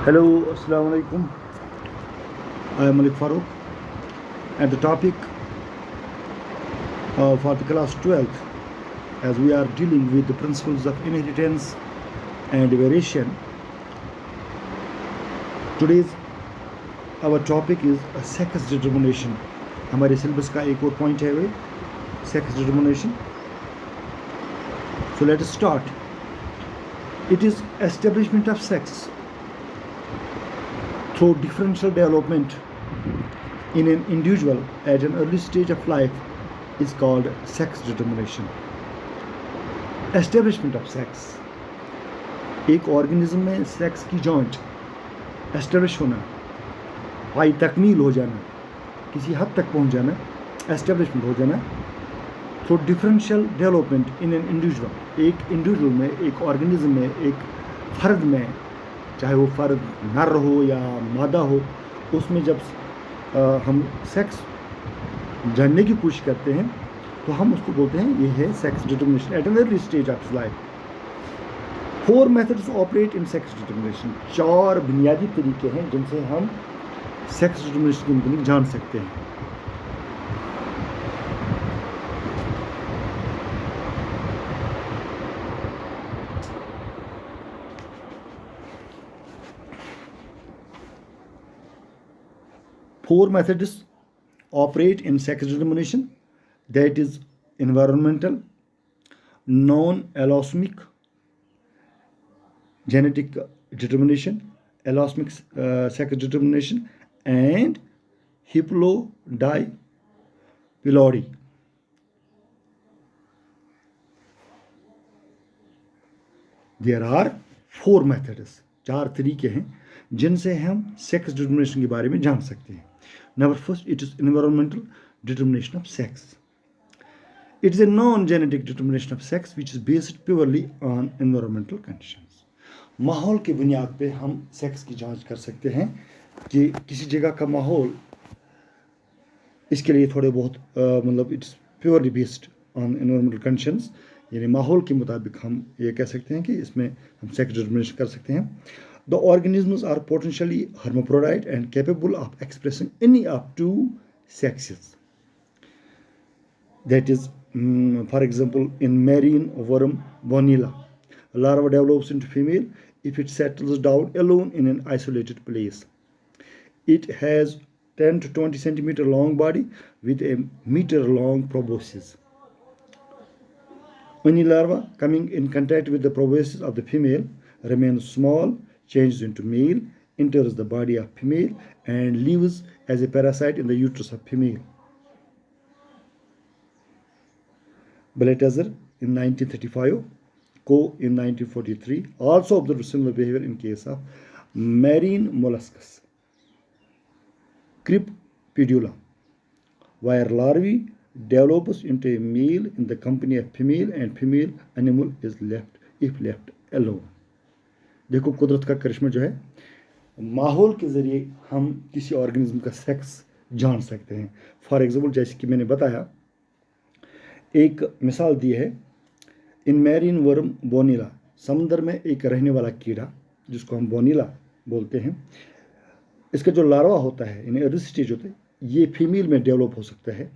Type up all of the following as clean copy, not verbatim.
Hello, Assalamu alaikum. I am Malik Farouk, and the topic for the class 12th, as we are dealing with the principles of inheritance and variation. Today's our topic is sex determination. हमारे syllabus का एक और point है वो sex determination. So let us start. It is establishment of sex through differential development in an individual at an early stage of life is called sex determination. Establishment of sex, एक organism में sex की जांच, establish होना, पाई तकमील हो जाना, किसी हद तक पहुंच जाना, एस्टेब्लिशमेंट हो जाना through differential development in an individual, एक इंडिविजुअल में, एक ऑर्गेनिज्म में, एक फ़र्द में, चाहे वो फ़र्द नर हो या मादा हो, उसमें जब हम सेक्स जानने की कोशिश करते हैं तो हम उसको बोलते हैं ये है sex determination at an early stage of life. 4 methods operate in sex determination. 4 बुनियादी तरीके हैं जिनसे हम सेक्स डिटर्मिनेशन के मतलब जान सकते हैं. Four methods operate in sex determination, that is environmental, non-allosomic, genetic determination, allosomic sex determination, and haplodiploidy. There are 4 methods, 4 तरीके हैं जिनसे हम सेक्स डिटर्मिनेशन के बारे में जान सकते हैं. Number first, it is environmental determination of sex. It is a non-genetic determination of sex which is based purely on environmental conditions. माहौल की बुनियाद पे हम सेक्स की जांच कर सकते हैं कि किसी जगह का माहौल इसके लिए थोड़े बहुत मतलब it's purely based on environmental conditions, यानी माहौल के मुताबिक हम ये कह सकते हैं कि इसमें हम सेक्स डिटर्मिनेशन कर सकते हैं. The organisms are potentially hermaphrodite and capable of expressing any of 2 sexes. That is, for example, in marine worm Bonilla, larva develops into female if it settles down alone in an isolated place. It has 10 to 20 centimeter long body with a meter long proboscis. Any larva coming in contact with the proboscis of the female remains small, changes into male, enters the body of female, and lives as a parasite in the uterus of female. Balthazar in 1935, Coe in 1943 also observed similar behavior in case of marine molluscus, Cryptopedula, where larvae develops into a male in the company of female and female animal is left if left alone. देखो कुदरत का करिश्मा जो है, माहौल के ज़रिए हम किसी ऑर्गेनिज्म का सेक्स जान सकते हैं. फॉर एग्जांपल, जैसे कि मैंने बताया, एक मिसाल दी है, इन मैरीन वर्म बोनीला, समुद्र में एक रहने वाला कीड़ा जिसको हम बोनीला बोलते हैं, इसका जो लार्वा होता है, इन अर्ली स्टेज होते हैं, ये फीमेल में डेवलप हो सकता है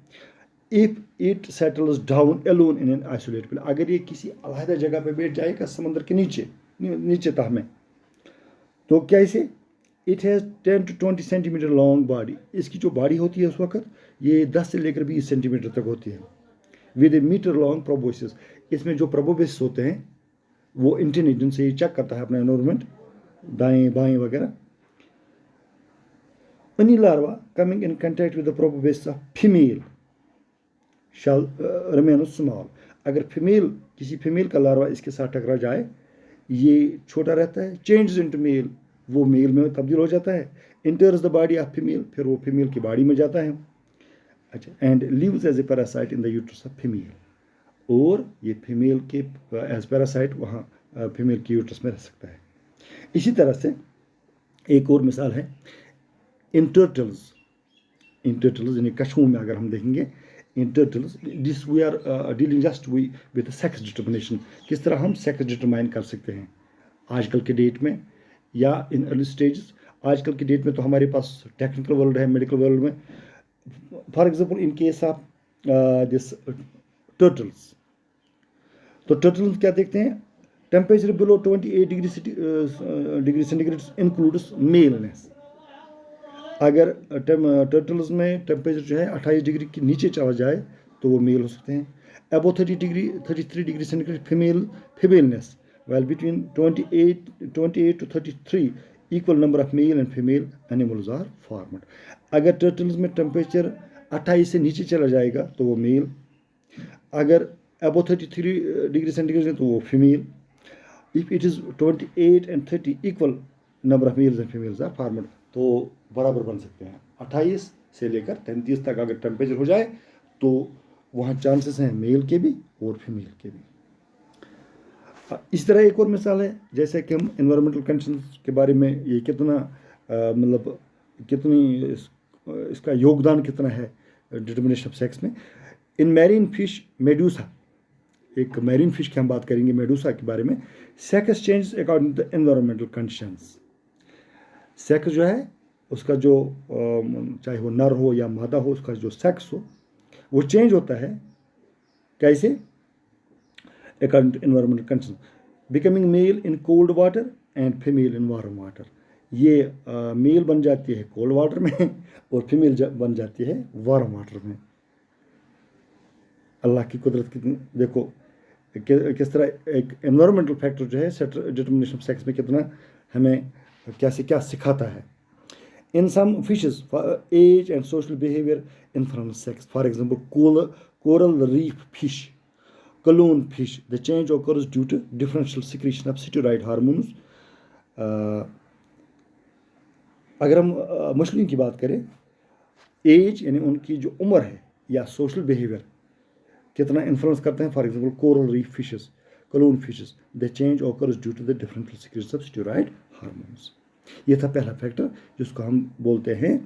if it settles down alone in an isolated place. अगर ये किसी अलग जगह पे बैठ जाएगा समुद्र के नीचे तह में, तो कैसे? It has 10 to 20 centimetre long body. इसकी जो बॉडी होती है उस वक्त ये 10 से लेकर 20 सेंटीमीटर तक होती है. With a metre long proboscis, इसमें जो प्रोबोसिस होते हैं वो इंटेलिजेंस से चेक करता है अपना एनवायरमेंट, दाएं बाएं वगैरह. Any larva coming in contact with the proboscis of female shall remain small. अगर फीमेल, किसी फीमेल का लार्वा इसके साथ टकरा जाए, ये छोटा रहता है. चेंज इनटू मेल, वो मेल में तब्दील हो जाता है. Enters the body of female, फिर वो फीमेल की बॉडी में जाता है. अच्छा, and lives as a parasite in the uterus of female, और ये फीमेल के एज पैरासाइट वहाँ फीमेल की यूट्रस में रह सकता है. इसी तरह से एक और मिसाल है इन टर्टल्स. यानी कछुओं में अगर हम देखेंगे, in turtles, this we are dealing just with sex determination. किस तरह हम सेक्स डिटरमाइन कर सकते हैं आजकल के डेट में. या इन अर्ली स्टेजेस। आजकल की डेट में तो हमारे पास टेक्निकल वर्ल्ड है, मेडिकल वर्ल्ड में। For example in case of this turtles, तो टर्टल्स क्या देखते हैं, temperature below 28 degree centigrade includes maleness. अगर टर्टल्स में टेम्परेचर जो है 28 डिग्री के नीचे चला जाए तो वो मेल हो सकते हैं। Above 33 degree centigrade femaleness, well between 28 to 33 equal number of male and female animals are formed. अगर टर्टल्स में टेम्परेचर 28 से नीचे चला जाएगा तो वो मेल, अगर अबो 33 डिग्री सेंटीग्रेड है तो वो female. If it is 28 and 30 equal number of males and females are formed, तो बराबर बन सकते हैं। 28 से लेकर 33 तक अगर टेम्परेचर हो जाए तो वहाँ चांसेस हैं मेल के भी और फीमेल के भी। इस तरह एक और मिसाल है, जैसे कि हम एनवायरमेंटल कंडीशंस के बारे में, ये कितना मतलब कितनी इसका योगदान कितना है डिटर्मिनेशन ऑफ सेक्स में। इन मैरीन फिश मेडूसा, एक मैरीन फिश की हम बात करेंगे मेडूसा के बारे में, sex change according to environmental conditions. Sex जो है उसका जो चाहे वो नर हो या मादा हो, उसका जो सेक्स हो वो चेंज होता है। कैसे? According to environmental condition, becoming male in cold water and female in warm water. ये मेल बन जाती है कोल्ड वाटर में और फीमेल बन जाती है वार्म वाटर में। अल्लाह की कुदरत कितनी देखो, किस तरह एक एनवायरमेंटल फैक्टर जो है डिटर्मिनेशन ऑफ सेक्स में कितना हमें क्या से क्या सिखाता है। In some fishes age and social behaviour influence sex. For example coral reef fish, clown fish, the change occurs due to differential secretion of steroid hormones. अगर हम मछलियों की बात करें, एज यानी उनकी जो उम्र है या सोशल बिहेवियर कितना इन्फ्लुएंस करते हैं। For example coral reef fishes, clown fishes, the change occurs due to the differential secretion of steroid hormones. ये था पहला फैक्टर जिसको हम बोलते हैं